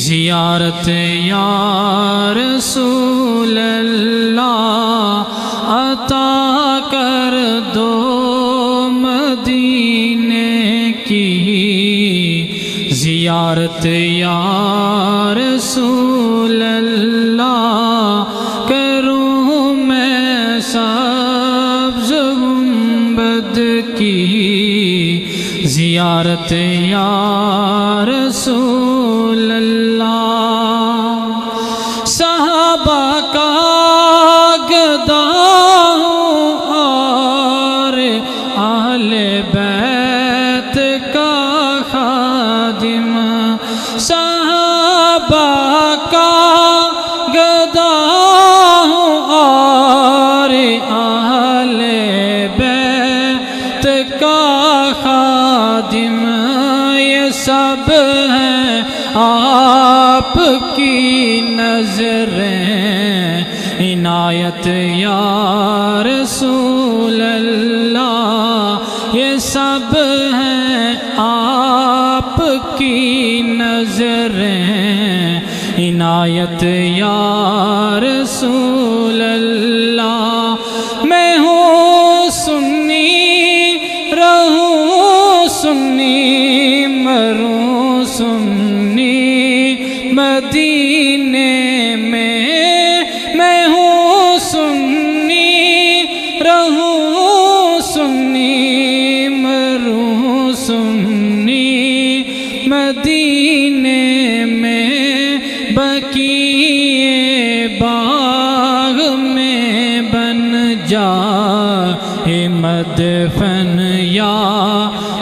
زیارت یا رسول اللہ عطا کر دو مدینے کی، زیارت یا رسول اللہ کروں میں سبز گنبد کی، زیارت یا رسول اللہ۔ صحابہ کا گدا ہوں اور اہل بیت کا خادم، صحابہ کا گدا ہوں اور اہل بیت کا خادم، یہ سب ہیں آپ کی نظریں عنایت یا رسول اللہ، یہ سب ہیں آپ کی نظریں عنایت یا رسول اللہ۔ میں ہوں سنی رہوں سنی مروں سنی مدینے میں ہوں سنی رہوں سنی مروں سنی مدینے میں، بقیع باغ میں بن جائے مدفن یا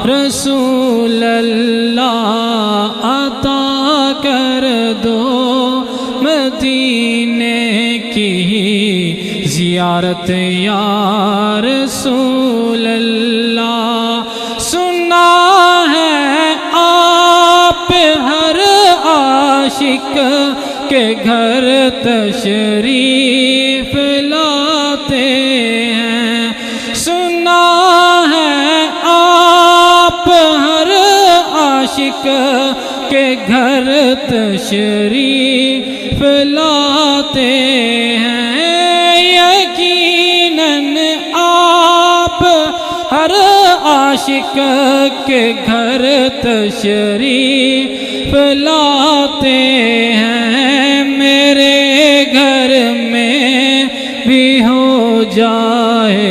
رسول اللہ، عطا کر دو مدینے کی، زیارت یا رسول اللہ۔ سنا ہے آپ ہر عاشق کے گھر تشریف لاتے ہیں، سنا ہے آپ ہر عاشق کے گھر تشریف لاتے ہیں، یقیناً آپ ہر عاشق کے گھر تشریف لاتے ہیں، میرے گھر میں بھی ہو جائے